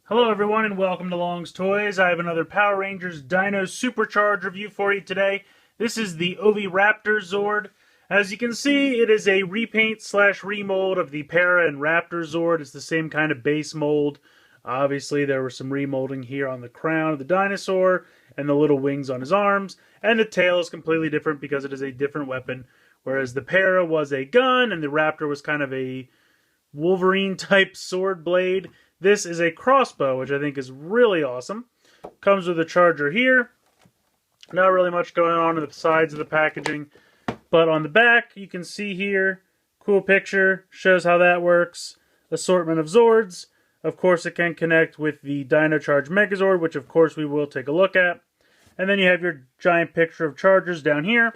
Hello everyone and welcome to Long's Toys. I have another Power Rangers Dino SuperCharge review for you today. This is the Oviraptor Zord. As you can see, it is a repaint slash remold of the Para and Raptor Zord. It's the same kind of base mold. Obviously there was some remolding here on the crown of the dinosaur and the little wings on his arms. And the tail is completely different because it is a different weapon. Whereas the Para was a gun and the Raptor was kind of a Wolverine type sword blade. This is a crossbow, which I think is really awesome. Comes with a charger here. Not really much going on the sides of the packaging. But on the back, you can see here, cool picture, shows how that works. Assortment of Zords. Of course, it can connect with the Dino Charge Megazord, which of course we will take a look at. And then you have your giant picture of chargers down here.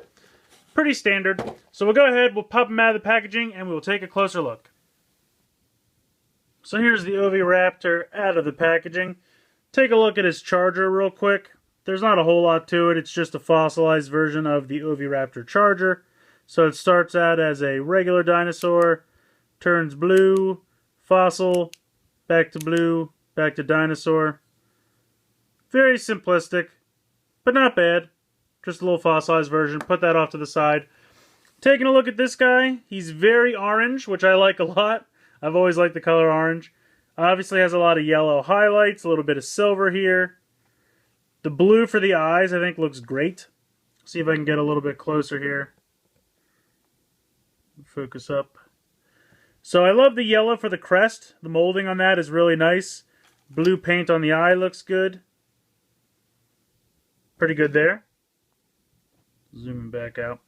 Pretty standard. So we'll go ahead, we'll pop them out of the packaging, and we'll take a closer look. So here's the Oviraptor out of the packaging. Take a look at his charger real quick. There's not a whole lot to it. It's just a fossilized version of the Oviraptor charger. So it starts out as a regular dinosaur, turns blue, fossil, back to blue, back to dinosaur. Very simplistic, but not bad. Just a little fossilized version. Put that off to the side. Taking a look at this guy, he's very orange, which I like a lot. I've always liked the color orange. Obviously has a lot of yellow highlights, a little bit of silver here. The blue for the eyes I think looks great. See if I can get a little bit closer here. Focus up. So I love the yellow for the crest. The molding on that is really nice. Blue paint on the eye looks good. Pretty good there. Zooming back out.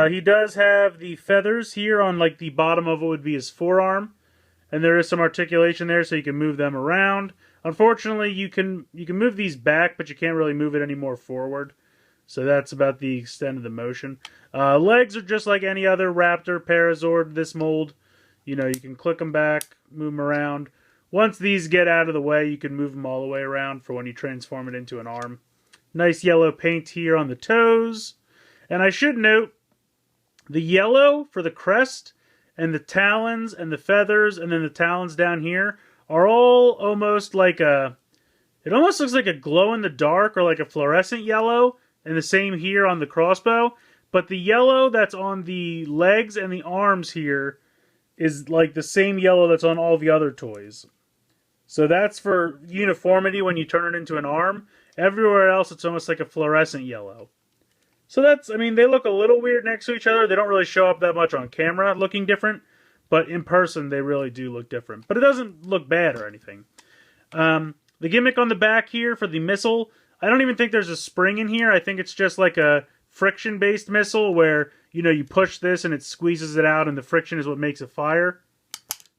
He does have the feathers here on like the bottom of what would be his forearm. And there is some articulation there so you can move them around. Unfortunately, you can move these back, but you can't really move it any more forward. So that's about the extent of the motion. Legs are just like any other Raptor Parazord, this mold. You know, you can click them back, move them around. Once these get out of the way, you can move them all the way around for when you transform it into an arm. Nice yellow paint here on the toes. And I should note, the yellow for the crest and the talons and the feathers and then the talons down here are all almost like a... It almost looks like a glow-in-the-dark or like a fluorescent yellow. And the same here on the crossbow. But the yellow that's on the legs and the arms here is like the same yellow that's on all the other toys. So that's for uniformity when you turn it into an arm. Everywhere else it's almost like a fluorescent yellow. So that's, I mean, they look a little weird next to each other. They don't really show up that much on camera looking different. But in person, they really do look different. But it doesn't look bad or anything. The gimmick on the back here for the missile, I don't even think there's a spring in here. I think it's just like a friction-based missile where, you know, you push this and it squeezes it out and the friction is what makes it fire.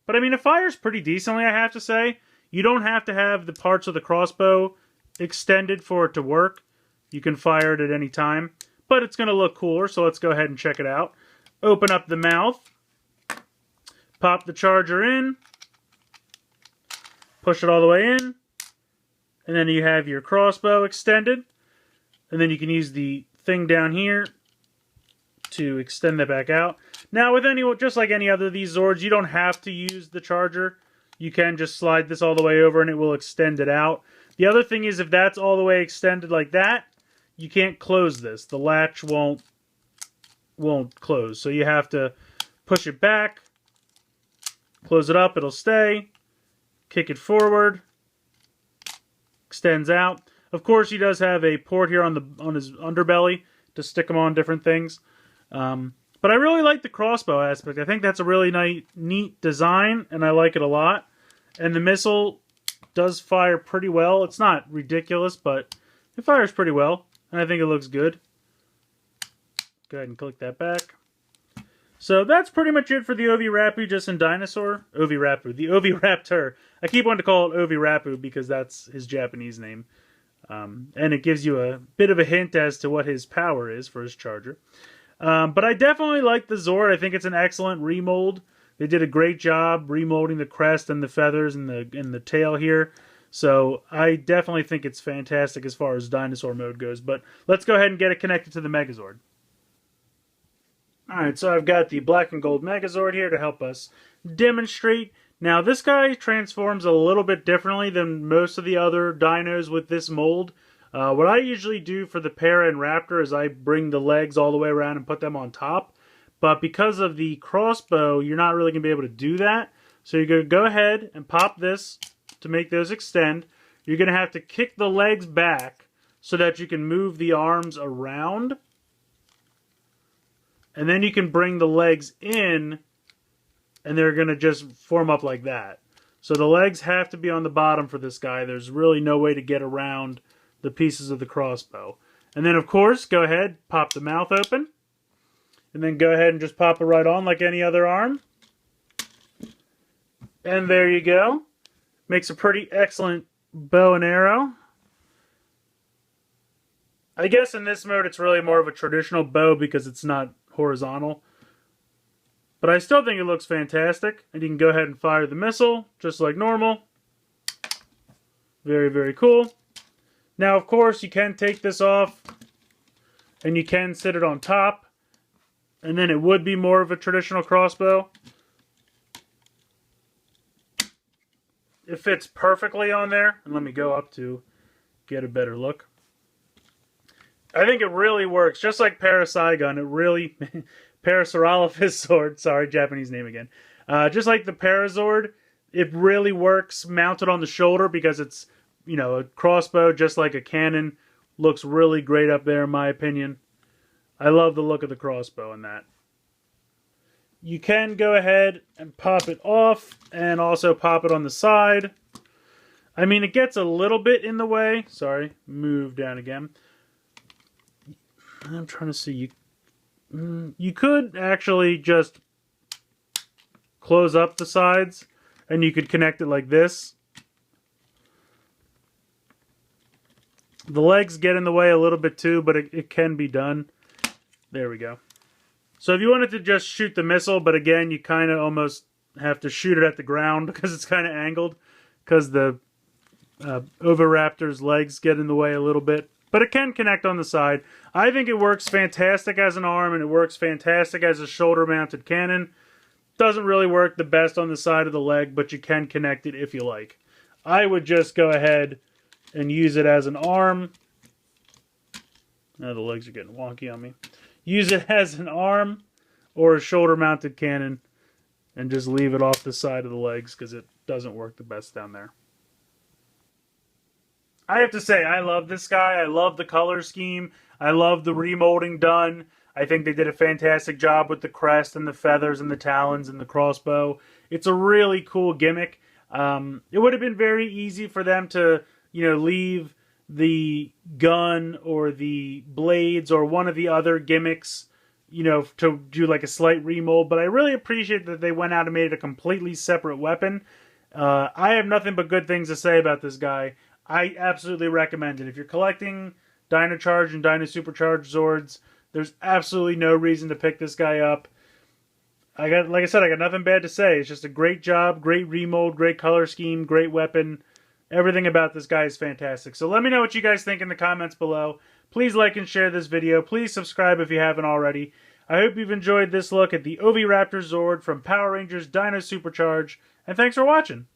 But, I mean, it fires pretty decently, I have to say. You don't have to have the parts of the crossbow extended for it to work. You can fire it at any time. But it's going to look cooler, so let's go ahead and check it out. Open up the mouth. Pop the charger in. Push it all the way in. And then you have your crossbow extended. And then you can use the thing down here to extend that back out. Now, with just like any other of these Zords, you don't have to use the charger. You can just slide this all the way over and it will extend it out. The other thing is if that's all the way extended like that, you can't close this. The latch won't close. So you have to push it back, close it up, it'll stay, kick it forward, extends out. Of course, he does have a port here on his underbelly to stick them on different things. But I really like the crossbow aspect. I think that's a really neat design, and I like it a lot. And the missile does fire pretty well. It's not ridiculous, but it fires pretty well. And I think it looks good. Go ahead and click that back. So that's pretty much it for the Oviraptor, just in dinosaur. The Oviraptor. I keep wanting to call it Oviraptor because that's his Japanese name. And it gives you a bit of a hint as to what his power is for his charger. But I definitely like the Zord. I think it's an excellent remold. They did a great job remolding the crest and the feathers and the tail here. So I definitely think it's fantastic as far as dinosaur mode goes. But let's go ahead and get it connected to the Megazord. Alright, so I've got the black and gold Megazord here to help us demonstrate. Now, this guy transforms a little bit differently than most of the other dinos with this mold. What I usually do for the Para and Raptor is I bring the legs all the way around and put them on top. But because of the crossbow, you're not really going to be able to do that. So you're going to go ahead and pop this to make those extend. You're going to have to kick the legs back so that you can move the arms around. And then you can bring the legs in, and they're going to just form up like that. So the legs have to be on the bottom for this guy. There's really no way to get around the pieces of the crossbow. And then, of course, go ahead, pop the mouth open. And then go ahead and just pop it right on like any other arm. And there you go. Makes a pretty excellent bow and arrow. I guess in this mode it's really more of a traditional bow because it's not horizontal. But I still think it looks fantastic. And you can go ahead and fire the missile just like normal. Very, very cool. Now, of course, you can take this off and you can sit it on top. And then it would be more of a traditional crossbow. It fits perfectly on there. And let me go up to get a better look. I think it really works. Just like Parasaigon, it really... Parasaurolophus Zord. Sorry, Japanese name again. Just like the Parazord, it really works mounted on the shoulder because it's, you know, a crossbow just like a cannon. Looks really great up there in my opinion. I love the look of the crossbow in that. You can go ahead and pop it off and also pop it on the side. I mean, it gets a little bit in the way. Sorry, move down again. I'm trying to see. You could actually just close up the sides and you could connect it like this. The legs get in the way a little bit too, but it can be done. There we go. So if you wanted to just shoot the missile, but again, you kind of almost have to shoot it at the ground because it's kind of angled because the Oviraptor's legs get in the way a little bit. But it can connect on the side. I think it works fantastic as an arm and it works fantastic as a shoulder-mounted cannon. Doesn't really work the best on the side of the leg, but you can connect it if you like. I would just go ahead and use it as an arm. Now the legs are getting wonky on me. Use it as an arm or a shoulder-mounted cannon and just leave it off the side of the legs because it doesn't work the best down there. I have to say, I love this guy. I love the color scheme. I love the remolding done. I think they did a fantastic job with the crest and the feathers and the talons and the crossbow. It's a really cool gimmick. It would have been very easy for them to, you know, leave the gun or the blades or one of the other gimmicks, you know, to do like a slight remold. But I really appreciate that they went out and made it a completely separate weapon. I have nothing but good things to say about this guy. I absolutely recommend it. If you're collecting Dino Charge and Dino SuperCharge Zords, there's absolutely no reason to pick this guy up. Like I said, I got nothing bad to say. It's just a great job, great remold, great color scheme, great weapon. Everything about this guy is fantastic. So let me know what you guys think in the comments below. Please like and share this video. Please subscribe if you haven't already. I hope you've enjoyed this look at the Oviraptor Zord from Power Rangers Dino SuperCharge. And thanks for watching.